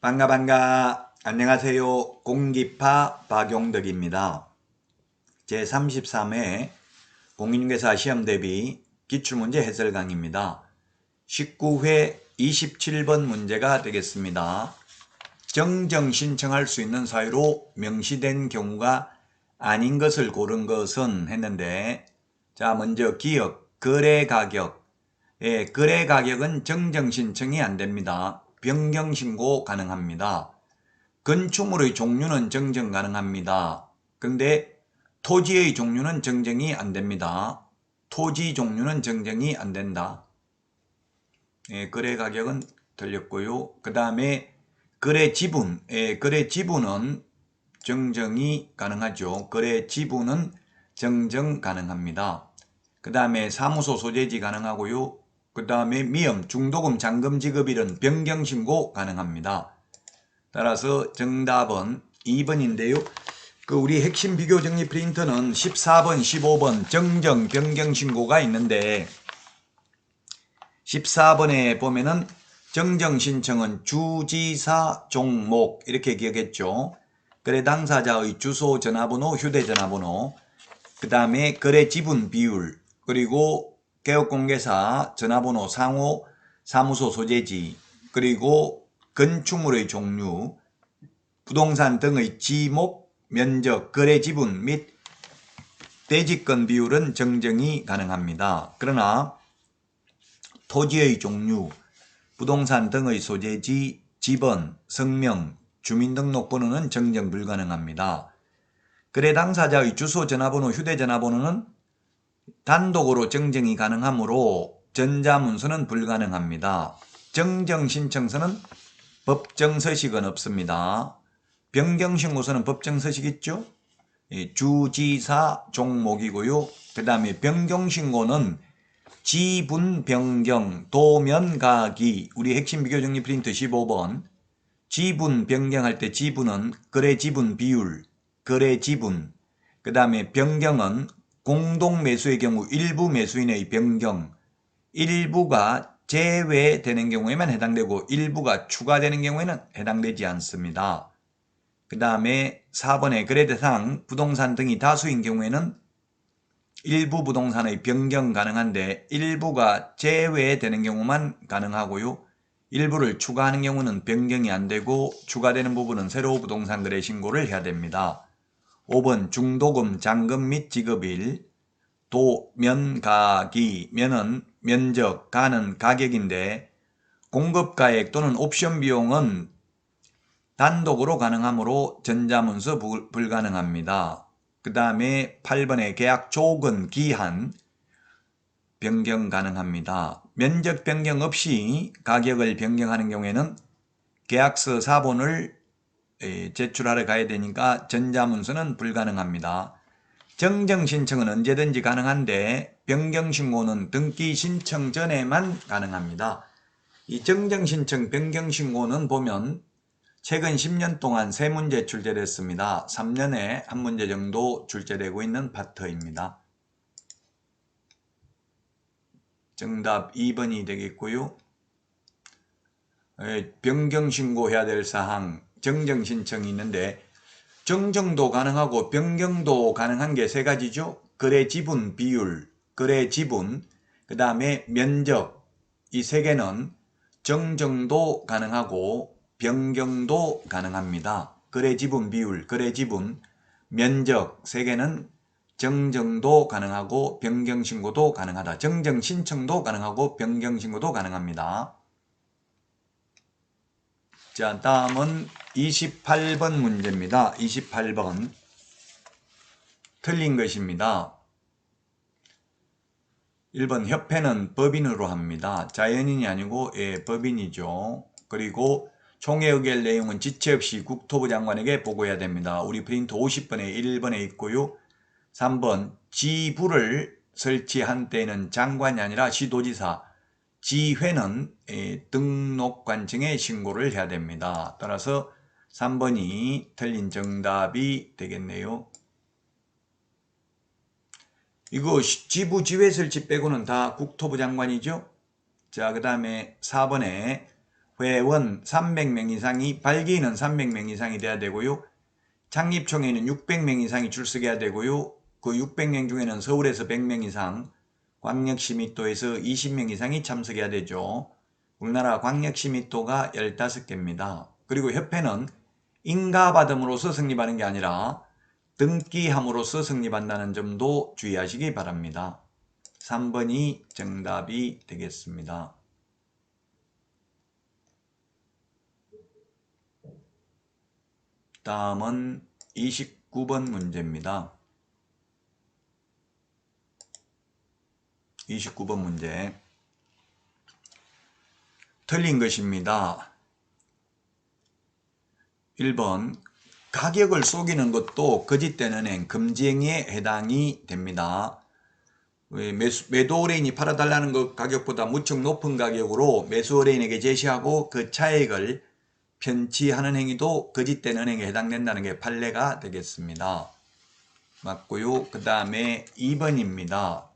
반가. 안녕하세요. 공기파 박용덕입니다. 제33회 공인중개사 시험 대비 기출문제 해설 강의입니다. 19회 27번 문제가 되겠습니다. 정정 신청할 수 있는 사유로 명시된 경우가 아닌 것을 고른 것은 했는데, 자, 먼저 기업, 거래 가격. 거래 가격은 정정 신청이 안 됩니다. 변경 신고 가능합니다. 건축물의 종류는 정정 가능합니다. 근데 토지의 종류는 정정이 안 됩니다. 토지 종류는 정정이 안 된다. 거래 가격은 틀렸고요. 그 다음에 거래 지분, 거래 지분은 정정이 가능하죠. 거래 지분은 정정 가능합니다. 그 다음에 사무소 소재지 가능하고요. 그 다음에 미험, 중도금, 잔금 지급일은 변경 신고 가능합니다. 따라서 정답은 2번인데요. 우리 핵심 비교 정리 프린터는 14번, 15번 정정, 변경 신고가 있는데 14번에 보면은 정정 신청은 주지사, 종목 이렇게 기억했죠. 거래 당사자의 주소, 전화번호, 휴대전화번호, 그 다음에 거래 지분 비율, 그리고 개업공개사, 전화번호, 상호, 사무소 소재지, 그리고 건축물의 종류, 부동산 등의 지목, 면적, 거래 지분 및 대지권 비율은 정정이 가능합니다. 그러나 토지의 종류, 부동산 등의 소재지, 지번, 성명, 주민등록번호는 정정 불가능합니다. 거래 당사자의 주소, 전화번호, 휴대전화번호는 단독으로 정정이 가능하므로 전자문서는 불가능합니다. 정정신청서는 법정서식은 없습니다. 변경신고서는 법정서식 있죠? 주지사 종목이고요. 그 다음에 변경신고는 지분 변경, 도면 가기, 우리 핵심 비교 정리 프린트 15번. 지분 변경할 때 지분은 거래 지분 비율, 거래 지분. 그 다음에 변경은 공동 매수의 경우 일부 매수인의 변경, 일부가 제외되는 경우에만 해당되고 일부가 추가되는 경우에는 해당되지 않습니다. 그 다음에 4번에 거래 대상 부동산 등이 다수인 경우에는 일부 부동산의 변경 가능한데 일부가 제외되는 경우만 가능하고요. 일부를 추가하는 경우는 변경이 안 되고 추가되는 부분은 새로 부동산 거래 신고를 해야 됩니다. 5번 중도금, 잔금 및 지급일, 도, 가기, 면은 면적, 가는 가격인데 공급가액 또는 옵션 비용은 단독으로 가능하므로 전자문서 불가능합니다. 그 다음에 8번에 계약 조건, 기한 변경 가능합니다. 면적 변경 없이 가격을 변경하는 경우에는 계약서 사본을 제출하러 가야 되니까 전자문서는 불가능합니다. 정정신청은 언제든지 가능한데 변경신고는 등기 신청 전에만 가능합니다. 이 정정신청, 변경신고는 보면 최근 10년 동안 3문제 출제됐습니다. 3년에 1문제 정도 출제되고 있는 파트입니다. 정답 2번이 되겠고요. 변경신고해야 될 사항, 정정신청이 있는데 정정도 가능하고 변경도 가능한 게 3가지죠. 거래 지분 비율, 거래 지분, 그 다음에 면적, 이 3개는 정정도 가능하고 변경도 가능합니다. 거래 지분 비율, 거래 지분, 면적 3개는 정정도 가능하고 변경신고도 가능하다. 정정신청도 가능하고 변경신고도 가능합니다. 자, 다음은 28번 문제입니다. 28번. 틀린 것입니다. 1번 협회는 법인으로 합니다. 자연인이 아니고 법인이죠. 그리고 총회 의결 내용은 지체 없이 국토부 장관에게 보고해야 됩니다. 우리 프린트 50번에 1번에 있고요. 3번 지부를 설치한 때는 장관이 아니라 시도지사, 지회는 등록관청에 신고를 해야 됩니다. 따라서 3번이 틀린 정답이 되겠네요. 이거 지부 지회 설치 빼고는 다 국토부 장관이죠. 자, 그 다음에 4번에 회원 300명 이상이, 발기인은 300명 이상이 돼야 되고요. 창립총회는 600명 이상이 출석해야 되고요. 그 600명 중에는 서울에서 100명 이상, 광역시密도에서 20명 이상이 참석해야 되죠. 우리나라 광역시密도가 15개입니다. 그리고 협회는 인가받음으로써 성립하는 게 아니라 등기함으로써 성립한다는 점도 주의하시기 바랍니다. 3번이 정답이 되겠습니다. 다음은 29번 문제입니다. 29번 문제. 틀린 것입니다. 1번 가격을 속이는 것도 거짓된 은행 금지행위에 해당이 됩니다. 매도 의뢰인이 팔아달라는 것 가격보다 무척 높은 가격으로 매수 의뢰인에게 제시하고 그 차액을 편취하는 행위도 거짓된 은행에 해당된다는 게 판례가 되겠습니다. 맞고요. 그 다음에 2번입니다.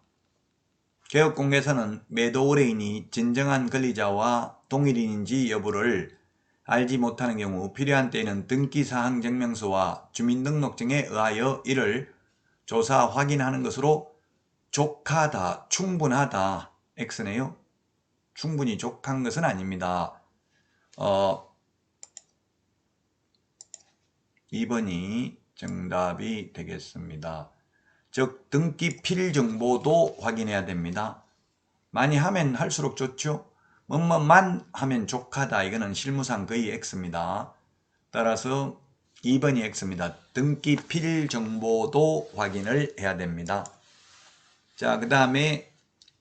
개업공개서는 매도 의뢰인이 진정한 권리자와 동일인인지 여부를 알지 못하는 경우 필요한 때에는 등기사항 증명서와 주민등록증에 의하여 이를 조사 확인하는 것으로 족하다, 충분하다, X네요. 충분히 족한 것은 아닙니다. 2번이 정답이 되겠습니다. 즉 등기 필 정보도 확인해야 됩니다. 많이 하면 할수록 좋죠. 뭐뭐만 하면 족하다. 이거는 실무상 거의 X입니다. 따라서 2번이 X입니다. 등기 필 정보도 확인을 해야 됩니다. 자, 그 다음에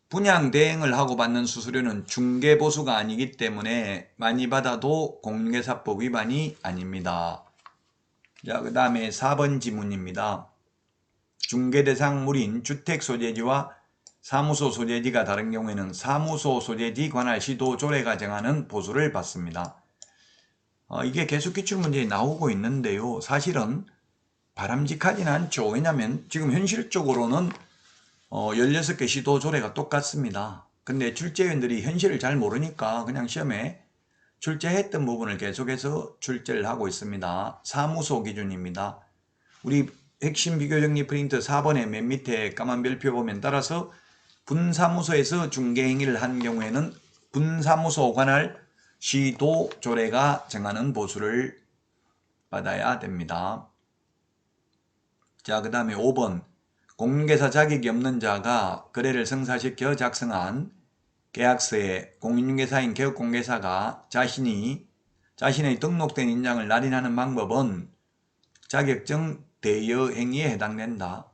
분양 대행을 하고 받는 수수료는 중개보수가 아니기 때문에 많이 받아도 공인중개사법 위반이 아닙니다. 자, 그 다음에 4번 지문입니다. 중개대상물인 주택소재지와 사무소 소재지가 다른 경우에는 사무소 소재지 관할 시도조례가 정하는 보수를 받습니다. 이게 계속 기출문제에 나오고 있는데요. 사실은 바람직하지는 않죠. 왜냐하면 지금 현실적으로는 16개 시도조례가 똑같습니다. 근데 출제위원들이 현실을 잘 모르니까 그냥 시험에 출제했던 부분을 계속해서 출제를 하고 있습니다. 사무소 기준입니다. 우리 핵심 비교정리 프린트 4번의 맨 밑에 까만 별표 보면 따라서 분사무소에서 중개행위를 한 경우에는 분사무소 관할 시도조례가 정하는 보수를 받아야 됩니다. 자, 그 다음에 5번 공인중개사 자격이 없는 자가 거래를 성사시켜 작성한 계약서에 공인중개사인 개업공개사가 자신의 등록된 인장을 날인하는 방법은 자격증 대여 행위에 해당된다.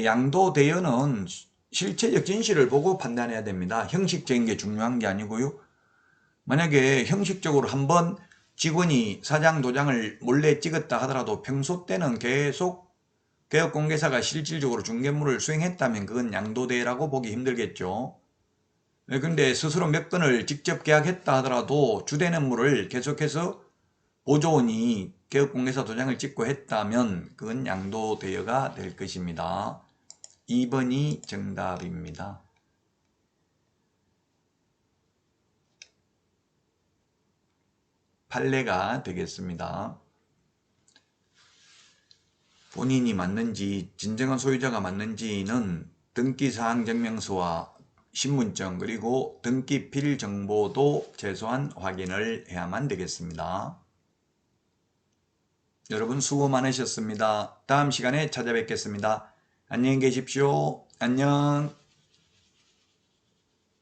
양도 대여는 실체적 진실을 보고 판단해야 됩니다. 형식적인 게 중요한 게 아니고요. 만약에 형식적으로 한번 직원이 사장 도장을 몰래 찍었다 하더라도 평소 때는 계속 개업공개사가 실질적으로 중개물을 수행했다면 그건 양도대여라고 보기 힘들겠죠. 그런데 스스로 몇 건을 직접 계약했다 하더라도 주되는 물을 계속해서 보조원이 개업공개사 도장을 찍고 했다면 그건 양도대여가 될 것입니다. 2번이 정답입니다. 판례가 되겠습니다. 본인이 맞는지 진정한 소유자가 맞는지는 등기사항 증명서와 신분증 그리고 등기필 정보도 최소한 확인을 해야만 되겠습니다. 여러분 수고 많으셨습니다. 다음 시간에 찾아뵙겠습니다. 안녕히 계십시오. 안녕.